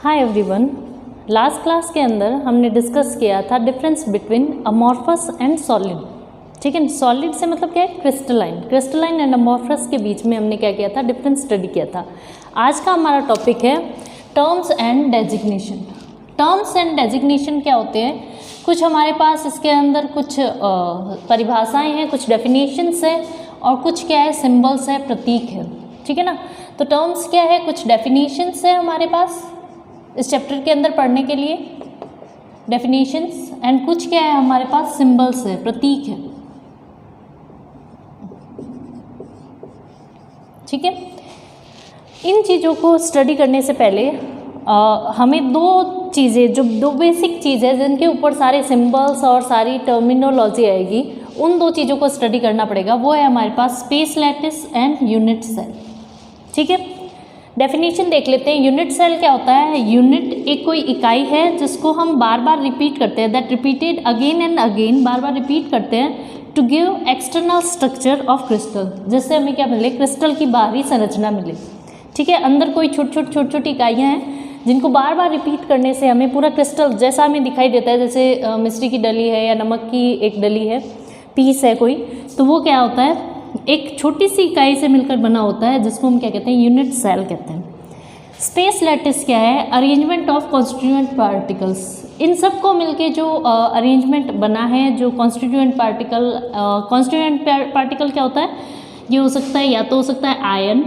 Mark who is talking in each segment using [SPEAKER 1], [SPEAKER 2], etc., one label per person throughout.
[SPEAKER 1] Hi everyone. Last class के अंदर हमने डिस्कस किया था difference between amorphous and solid. ठीक है, सॉलिड से मतलब क्या है, क्रिस्टलाइन एंड अमॉर्फस के बीच में हमने क्या किया था, डिफरेंस स्टडी किया था। आज का हमारा टॉपिक है terms and designation. Terms and designation क्या होते हैं, कुछ हमारे पास इसके अंदर कुछ परिभाषाएं हैं, कुछ डेफिनेशंस है और कुछ क्या है, सिंबल्स है, प्रतीक है। ठीक है ना। तो टर्म्स क्या है, कुछ डेफिनेशंस है हमारे पास इस चैप्टर के अंदर पढ़ने के लिए, डेफिनेशंस, एंड कुछ क्या है हमारे पास, सिंबल्स है, प्रतीक है। ठीक है। इन चीज़ों को स्टडी करने से पहले हमें दो चीज़ें, जो दो बेसिक चीज़ें जिनके ऊपर सारे सिंबल्स और सारी टर्मिनोलॉजी आएगी, उन दो चीज़ों को स्टडी करना पड़ेगा। वो है हमारे पास space lattice and unit cell. ठीक है, डेफिनेशन देख लेते हैं। यूनिट सेल क्या होता है, यूनिट एक कोई इकाई है जिसको हम बार बार रिपीट करते हैं, that repeated again and again, बार बार रिपीट करते हैं to give external structure of crystal, जिससे हमें क्या मिले, क्रिस्टल की बाहरी संरचना मिले। ठीक है, अंदर कोई छोटी छोटी इकाइयाँ हैं जिनको बार बार रिपीट करने से हमें पूरा क्रिस्टल जैसा हमें दिखाई देता है, जैसे मिश्री की डली है या नमक की एक डली है, पीस है कोई, तो वो क्या होता है, एक छोटी सी इकाई से मिलकर बना होता है, जिसको हम क्या कहते हैं, यूनिट सेल कहते हैं। स्पेस लैटिस क्या है, अरेंजमेंट ऑफ कॉन्स्टिट्यूएंट पार्टिकल्स। इन सब को मिलके जो अरेंजमेंट बना है, जो कॉन्स्टिट्यूएंट पार्टिकल क्या होता है, ये हो सकता है, या तो हो सकता है आयन,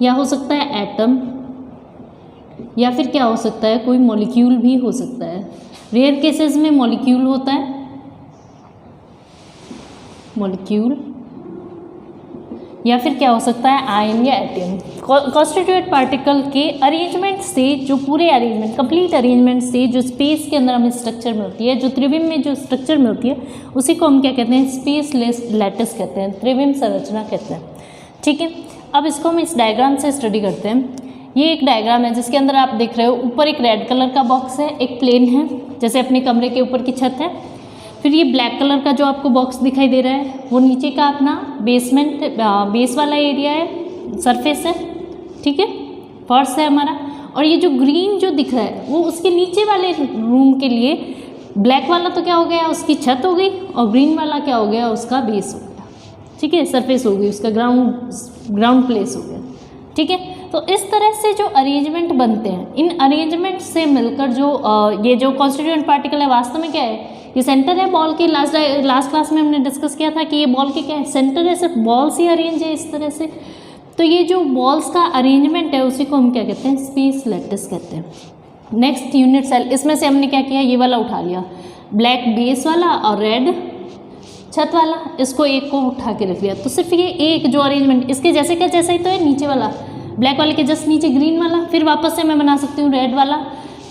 [SPEAKER 1] या हो सकता है एटम, या फिर क्या हो सकता है, कोई मॉलिक्यूल भी हो सकता है। रेयर केसेस में मॉलिक्यूल होता है, मॉलिक्यूल, या फिर क्या हो सकता है, आयन या एटम। कॉन्स्टिट्यूएंट पार्टिकल के अरेंजमेंट से, जो पूरे अरेंजमेंट, कंप्लीट अरेंजमेंट से जो स्पेस के अंदर हमें स्ट्रक्चर मिलती है, जो त्रिविम में जो स्ट्रक्चर मिलती है, उसी को हम क्या कहते हैं, स्पेस लैटिस कहते हैं, त्रिविम संरचना कहते हैं। ठीक है, अब इसको हम इस डायग्राम से स्टडी करते हैं। ये एक डायग्राम है जिसके अंदर आप देख रहे हो, ऊपर एक रेड कलर का बॉक्स है, एक प्लेन है, जैसे अपने कमरे के ऊपर की छत है। फिर ये ब्लैक कलर का जो आपको बॉक्स दिखाई दे रहा है, वो नीचे का अपना बेसमेंट, बेस वाला एरिया है, सरफेस है। ठीक है, फर्श है हमारा। और ये जो ग्रीन जो दिख रहा है, वो उसके नीचे वाले रूम के लिए, ब्लैक वाला तो क्या हो गया, उसकी छत हो गई, और ग्रीन वाला क्या हो गया, उसका बेस हो गया। ठीक है, सरफेस हो गई, उसका ग्राउंड प्लेस हो गया। ठीक है, तो इस तरह से जो अरेंजमेंट बनते हैं, इन अरेंजमेंट से मिलकर जो ये जो कॉन्स्टिट्यूएंट पार्टिकल है, वास्तव में क्या है, ये सेंटर है बॉल के। लास्ट क्लास में हमने डिस्कस किया था कि ये बॉल के क्या है, सेंटर है, सिर्फ बॉल्स ही अरेंज है इस तरह से। तो ये जो बॉल्स का अरेंजमेंट है, उसी को हम क्या कहते हैं, स्पेस लैटिस कहते हैं। नेक्स्ट यूनिट सेल, इसमें से हमने क्या किया, ये वाला उठा लिया, ब्लैक बेस वाला और रेड छत वाला, इसको एक को उठा के रख लिया। तो सिर्फ ये एक जो अरेंजमेंट, इसके जैसे का जैसा ही तो है, नीचे वाला ब्लैक वाले के जस्ट नीचे ग्रीन वाला, फिर वापस से मैं बना सकती हूँ रेड वाला,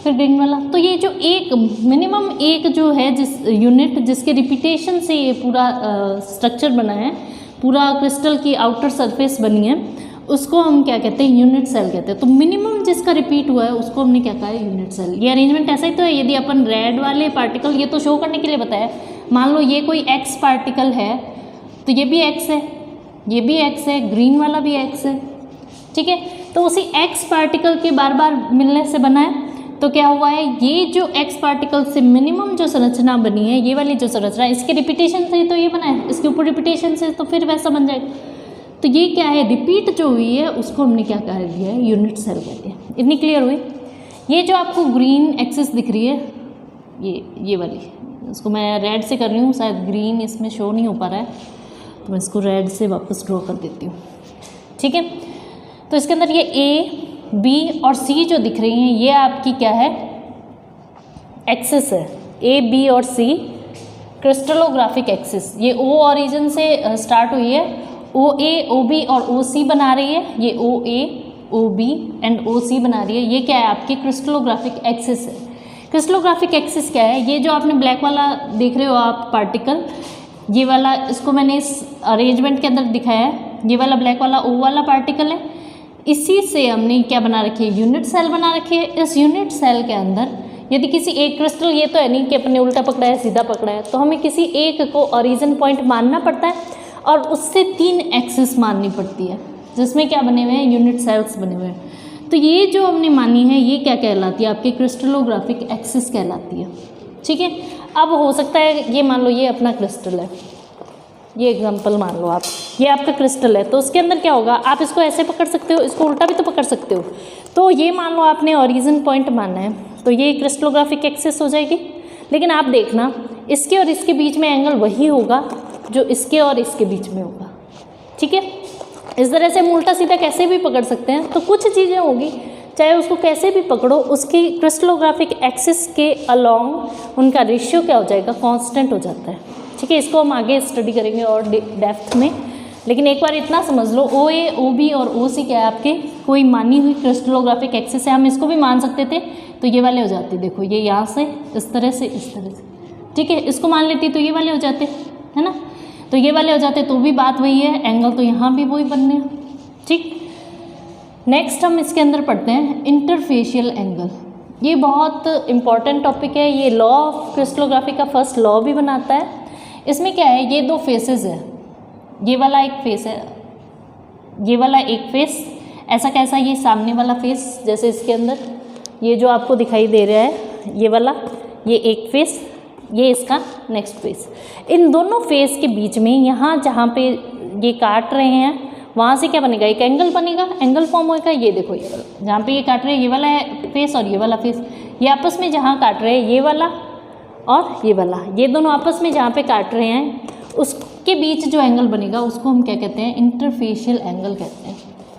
[SPEAKER 1] फिर ग्रीन वाला। तो ये जो एक मिनिमम एक जो है, जिस यूनिट जिसके रिपीटेशन से ये पूरा स्ट्रक्चर बना है, पूरा क्रिस्टल की आउटर सरफेस बनी है, उसको हम क्या कहते हैं, यूनिट सेल कहते हैं। तो मिनिमम जिसका रिपीट हुआ है, उसको हमने क्या कहा है, यूनिट सेल। ये अरेंजमेंट ऐसा ही तो है। यदि अपन रेड वाले पार्टिकल, ये तो शो करने के लिए बताया, मान लो ये कोई एक्स पार्टिकल है, तो ये भी एक्स है, ये भी एक्स है, ग्रीन वाला भी एक्स है। ठीक है, तो उसी एक्स पार्टिकल के बार बार मिलने से बना है। तो क्या हुआ है, ये जो एक्स पार्टिकल से मिनिमम जो संरचना बनी है, ये वाली जो संरचना, इसके रिपीटेशन से तो ये बना है, इसके ऊपर रिपीटेशन से तो फिर वैसा बन जाएगा। तो ये क्या है, रिपीट जो हुई है, उसको हमने क्या कह दिया है, यूनिट सेल कहते हैं। इतनी क्लियर हुई। ये जो आपको ग्रीन एक्सिस दिख रही है, ये वाली, इसको मैं रेड से कर रही हूँ, शायद ग्रीन इसमें शो नहीं हो पा रहा है, तो मैं इसको रेड से वापस ड्रॉ कर देती हूँ। ठीक है, तो इसके अंदर ये ए, बी और सी जो दिख रही हैं, ये आपकी क्या है, एक्सिस है। ए, बी और सी क्रिस्टलोग्राफिक एक्सिस। ये ओ ओरिजिन से स्टार्ट हुई है, ओ ए, ओ बी और ओ सी बना रही है, ये ओ ए, ओ बी एंड ओ सी बना रही है। ये क्या है, आपकी क्रिस्टलोग्राफिक एक्सिस है। क्रिस्टलोग्राफिक एक्सिस क्या है, ये जो आपने ब्लैक वाला देख रहे हो आप पार्टिकल, ये वाला, इसको मैंने इस अरेंजमेंट के अंदर दिखाया है, ये वाला ब्लैक वाला ओ वाला पार्टिकल है। इसी से हमने क्या बना रखी है, यूनिट सेल बना रखी है। इस यूनिट सेल के अंदर यदि किसी एक क्रिस्टल, ये तो है नहीं कि अपने उल्टा पकड़ा है सीधा पकड़ा है, तो हमें किसी एक को ओरिजिन पॉइंट मानना पड़ता है और उससे 3 एक्सिस माननी पड़ती है, जिसमें क्या बने हुए हैं, यूनिट सेल्स बने हुए हैं। तो ये जो हमने मानी है ये क्या कहलाती है, आपकी क्रिस्टलोग्राफिक एक्सिस कहलाती है। ठीक है, अब हो सकता है ये मान लो ये अपना क्रिस्टल है, ये एग्जांपल मान लो आप, ये आपका क्रिस्टल है, तो उसके अंदर क्या होगा, आप इसको ऐसे पकड़ सकते हो, इसको उल्टा भी तो पकड़ सकते हो। तो ये मान लो आपने ओरिजिन पॉइंट माना है, तो ये क्रिस्टलोग्राफिक एक्सिस हो जाएगी। लेकिन आप देखना इसके और इसके बीच में एंगल वही होगा जो इसके और इसके बीच में होगा। ठीक है, इस तरह से हम उल्टा सीधा कैसे भी पकड़ सकते हैं। तो कुछ चीज़ें होगी, चाहे उसको कैसे भी पकड़ो, उसकी क्रिस्टलोग्राफिक एक्सिस के अलोंग उनका रेशियो क्या हो जाएगा, कांस्टेंट हो जाता है। ठीक है, इसको हम आगे स्टडी करेंगे और डेप्थ में, लेकिन एक बार इतना समझ लो OA, OB और OC क्या है, आपके कोई मानी हुई क्रिस्टलोग्राफिक एक्सिस है। हम इसको भी मान सकते थे, तो ये वाले हो जाते, देखो ये यहाँ से इस तरह से इस तरह से। ठीक है, इसको मान लेती तो ये वाले हो जाते, है ना, तो ये वाले हो जाते, तो भी बात वही है, एंगल तो यहाँ भी वही बनने हैं। ठीक, नेक्स्ट हम इसके अंदर पढ़ते हैं इंटरफेशियल एंगल। ये बहुत इंपॉर्टेंट टॉपिक है, ये लॉ ऑफ क्रिस्टलोग्राफी का फर्स्ट लॉ भी बनाता है। इसमें क्या है, ये दो फेसेस है, ये वाला एक फेस है, ये वाला एक फेस, ऐसा कैसा, ये सामने वाला फेस, जैसे इसके अंदर ये जो आपको दिखाई दे रहा है ये वाला, ये एक फेस, ये इसका नेक्स्ट फेस। इन दोनों फेस के बीच में यहाँ जहाँ पे ये काट रहे हैं वहाँ से क्या बनेगा, एक एंगल बनेगा, एंगल फॉर्म होगा। ये देखो ये वाला जहाँ पे ये काट रहे हैं, ये वाला है फेस और ये वाला फेस, ये आपस में जहाँ काट रहे हैं ये वाला और ये वाला, ये दोनों आपस में जहाँ पे काट रहे हैं उसके बीच जो एंगल बनेगा उसको हम क्या कहते हैं, इंटरफेशियल एंगल कहते हैं।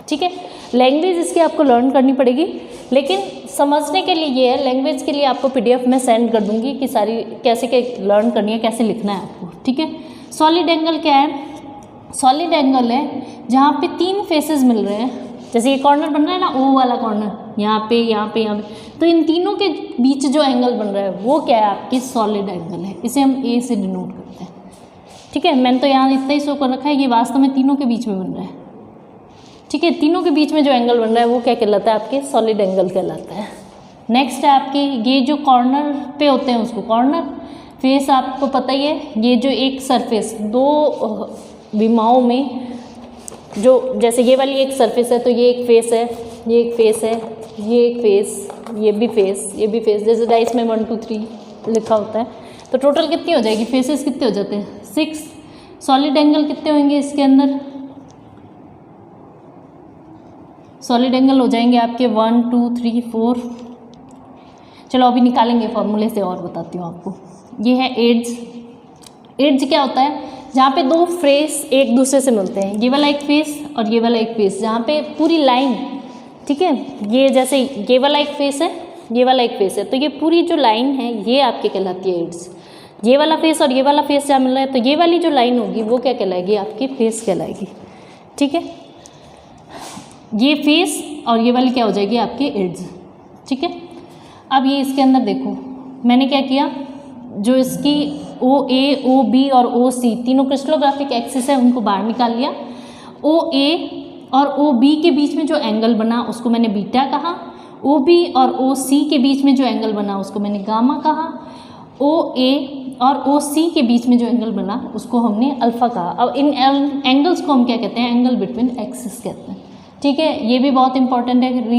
[SPEAKER 1] ठीक है, लैंग्वेज इसकी आपको लर्न करनी पड़ेगी, लेकिन समझने के लिए ये है, लैंग्वेज के लिए आपको PDF में सेंड कर दूंगी कि सारी कैसे क्या लर्न करनी है, कैसे लिखना है आपको। ठीक है, सॉलिड एंगल क्या है, सॉलिड एंगल है जहाँ पे तीन फेसेस मिल रहे हैं, जैसे ये कॉर्नर बन रहा है ना, O वाला कॉर्नर, यहाँ पे यहाँ पे यहाँ पे, तो इन तीनों के बीच जो एंगल बन रहा है वो क्या है, आपकी सॉलिड एंगल है। इसे हम A से डिनोट करते हैं। ठीक है, मैंने तो यहाँ इतना ही शो कर रखा है, ये वास्तव में तीनों के बीच में बन रहा है। ठीक है, तीनों के बीच में जो एंगल बन रहा है वो क्या कहलाता है, आपके सॉलिड एंगल कहलाता है। नेक्स्ट है आपके ये जो कॉर्नर पे होते हैं उसको कॉर्नर, फेस आपको पता ही है, ये जो एक सरफेस दो विमाओं में जो, जैसे ये वाली एक सरफेस है तो ये एक फेस है, ये एक फेस है, ये एक फेस, ये भी फेस, ये भी फेस, जैसे डाइस में 1 2 3 लिखा होता है। तो टोटल कितनी हो जाएगी, फेसेस कितने हो जाते हैं, 6। सॉलिड एंगल कितने होंगे इसके अंदर, सॉलिड एंगल हो जाएंगे आपके 1 2 3 4। चलो अभी निकालेंगे फॉर्मूले से और बताती हूँ आपको। ये है एड्ज। एड्ज क्या होता है, जहाँ पे दो फेस एक दूसरे से मिलते हैं, ये वाला एक फेस और ये वाला एक फेस, जहाँ पे पूरी लाइन, ठीक है, ये जैसे ये वाला एक फेस है, ये वाला एक फेस है, तो ये पूरी जो लाइन है ये आपके कहलाती है एड्स। ये वाला फेस और ये वाला फेस जहाँ मिल रहा है, तो ये वाली जो लाइन होगी वो क्या कहलाएगी, आपकी फेस कहलाएगी। ठीक है, ये फेस और ये वाली क्या हो जाएगी, आपकी एड्स। ठीक है, अब ये इसके अंदर देखो मैंने क्या किया, जो इसकी OA, OB और OC तीनों क्रिस्टलोग्राफिक एक्सिस है उनको बाहर निकाल लिया। OA और OB के बीच में जो एंगल बना उसको मैंने बीटा कहा, OB और OC के बीच में जो एंगल बना उसको मैंने गामा कहा, OA और OC के बीच में जो एंगल बना उसको हमने अल्फ़ा कहा। अब इन एंगल्स को हम क्या कहते हैं, एंगल बिटवीन एक्सिस कहते हैं। ठीक है, ये भी बहुत इंपॉर्टेंट है।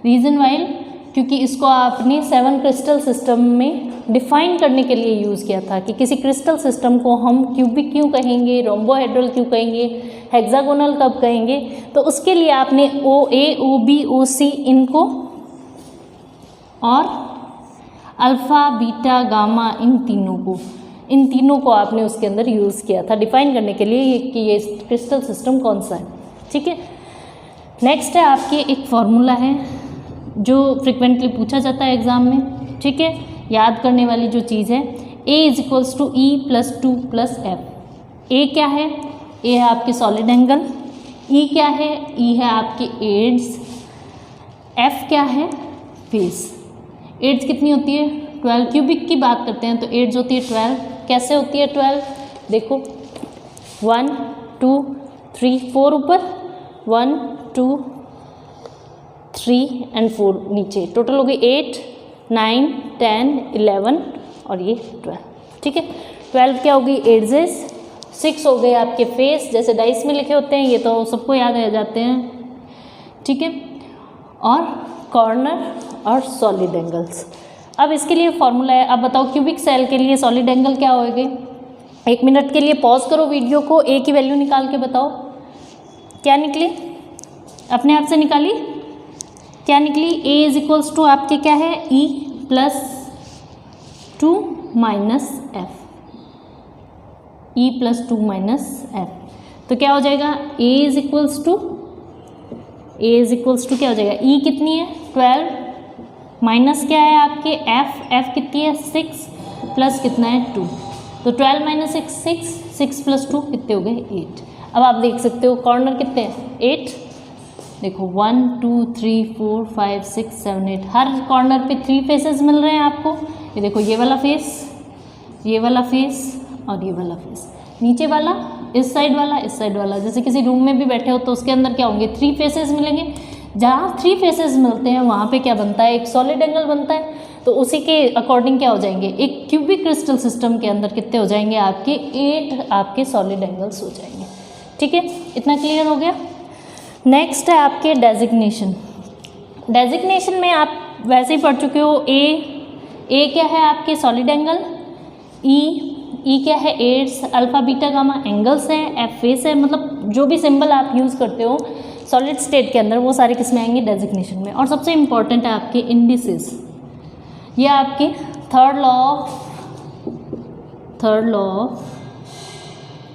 [SPEAKER 1] रीज़न वाइल, क्योंकि इसको आपने 7 क्रिस्टल सिस्टम में डिफाइन करने के लिए यूज़ किया था कि किसी क्रिस्टल सिस्टम को हम क्यूबिक क्यों कहेंगे, रोम्बोहेड्रल क्यों कहेंगे, हेक्सागोनल कब कहेंगे, तो उसके लिए आपने OA, OB, OC इनको और अल्फ़ा, बीटा, गामा इन तीनों को आपने उसके अंदर यूज़ किया था डिफाइन करने के लिए कि ये क्रिस्टल सिस्टम कौन सा है। ठीक है, नेक्स्ट है आपके एक फॉर्मूला है जो फ्रिक्वेंटली पूछा जाता है एग्ज़ाम में। ठीक है, याद करने वाली जो चीज़ है, A = E + 2 + F। A क्या है, A है आपके सॉलिड एंगल, E क्या है, E है आपके एड्स, F क्या है, फेस। एड्स कितनी होती है, 12। क्यूबिक की बात करते हैं तो एड्स होती है 12। कैसे होती है 12, देखो 1 2 3 4 ऊपर, 1 2 3 और 4 नीचे, टोटल हो गई 8 9 10 11 और ये 12। ठीक है, 12 क्या हो गई एड्सेस, 6 हो गए आपके फेस, जैसे डाइस में लिखे होते हैं, ये तो सबको याद आ जाते हैं। ठीक है, और कॉर्नर और सॉलिड एंगल्स। अब इसके लिए फॉर्मूला है। अब बताओ क्यूबिक सेल के लिए सॉलिड एंगल क्या होएगा? 1 मिनट के लिए पॉज करो वीडियो को, ए की वैल्यू निकाल के बताओ क्या निकली, अपने आप से निकाली, क्या निकली? ए इज इक्वल्स टू आपके क्या है, ई प्लस 2 माइनस एफ, ई प्लस 2 माइनस एफ। तो क्या हो जाएगा? ए इज इक्वल्स टू क्या हो जाएगा? ई कितनी है 12 माइनस क्या है आपके एफ कितनी है 6 प्लस कितना है 2, तो 12 माइनस 6 प्लस 2 कितने हो गए 8। अब आप देख सकते हो कॉर्नर कितने हैं 8, देखो 1 2 3 4 5 6 7 8, हर कॉर्नर पे 3 फेसेस मिल रहे हैं आपको। ये देखो ये वाला फेस, ये वाला फेस और ये वाला फेस, नीचे वाला, इस साइड वाला, इस साइड वाला। जैसे किसी रूम में भी बैठे हो तो उसके अंदर क्या होंगे 3 फेसेस मिलेंगे। जहाँ 3 फेसेस मिलते हैं वहाँ पे क्या बनता है, एक सॉलिड एंगल बनता है। तो उसी के अकॉर्डिंग क्या हो जाएंगे, एक क्यूबिक क्रिस्टल सिस्टम के अंदर कितने हो जाएंगे आपके 8 आपके सॉलिड एंगल्स हो जाएंगे। ठीक है, इतना क्लियर हो गया। नेक्स्ट है आपके डेजिग्नेशन। डेजिग्नेशन में आप वैसे ही पढ़ चुके हो। ए क्या है आपके सॉलिड एंगल, ई क्या है edges, alpha beta gamma angles हैं, एफ फेस है। मतलब जो भी सिंबल आप यूज़ करते हो सॉलिड स्टेट के अंदर वो सारे किस में आएंगे, डेजिग्नेशन में। और सबसे इंपॉर्टेंट है आपके इंडिसेस। ये आपके थर्ड लॉ ऑफ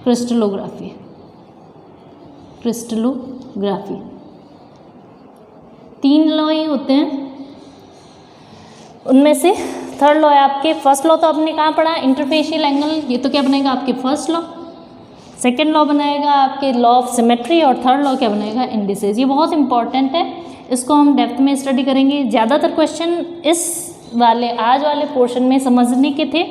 [SPEAKER 1] क्रिस्टलोग्राफी। तीन लॉ ही होते हैं, उनमें से थर्ड लॉ है आपके। फर्स्ट लॉ तो आपने कहाँ पढ़ा, इंटरफेशियल एंगल, ये तो क्या बनेगा आपके फर्स्ट लॉ। सेकेंड लॉ बनाएगा आपके लॉ ऑफ सिमेट्री, और थर्ड लॉ क्या बनेगा, इंडिसेस। ये बहुत इंपॉर्टेंट है, इसको हम डेप्थ में स्टडी करेंगे। ज़्यादातर क्वेश्चन इस वाले आज वाले पोर्शन में समझने के थे।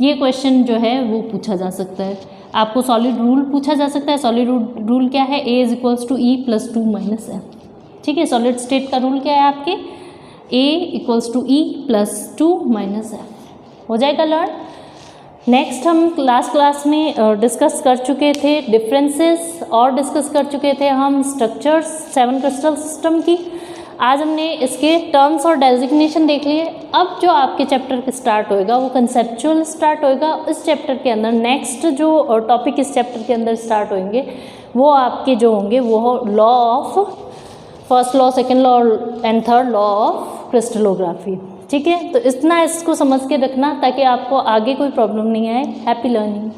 [SPEAKER 1] ये क्वेश्चन जो है वो पूछा जा सकता है आपको, सॉलिड रूल पूछा जा सकता है। सॉलिड रूल क्या है, A is equals to E plus 2 minus F. ठीक है, सॉलिड स्टेट का रूल क्या है आपके, A equals to E plus 2 minus F. हो जाएगा लर्न। नेक्स्ट हम क्लास में डिस्कस कर चुके थे डिफरेंसेस, और डिस्कस कर चुके थे हम स्ट्रक्चर्स 7 क्रिस्टल सिस्टम की। आज हमने इसके टर्म्स और डेजिग्नेशन देख लिए। अब जो आपके चैप्टर स्टार्ट होएगा वो कंसेप्चुअल स्टार्ट होएगा। इस चैप्टर के अंदर नेक्स्ट जो टॉपिक इस चैप्टर के अंदर स्टार्ट होंगे वो आपके जो होंगे वो law of first law, second law and third law of crystallography. ठीक है, तो इतना इसको समझ के रखना ताकि आपको आगे कोई प्रॉब्लम नहीं आए। Happy learning.